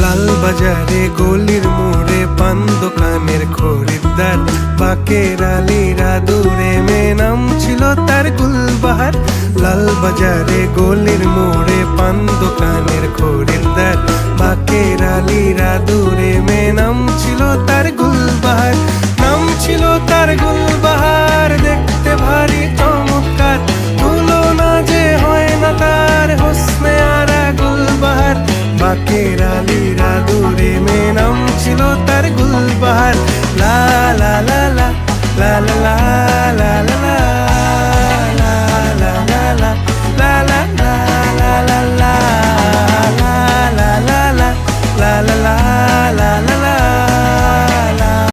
লাল বাজারে গলির মোড়ে পান দোকানের খরিদ্দার, বাকের আলীরা দূরে মেয়ে নাম ছিল তার গুলবাহার। লাল বাজারে গলির মোড়ে পান দোকানের খরিদ্দার, বাকের আলীরা দূরে মেয়ে নাম ছিল তার গুলবাহার। নাম ছিল তার গুলবাহার, দেখতে ভারী চমৎকার, তুলনা যে হয় না তার হোসনে আরা গুলবাহার। বাকের আলীরা দূরে মেয়ে নাম ছিল তার গুলবাহার। লা লা লা লা লা লা লা লা লা লা।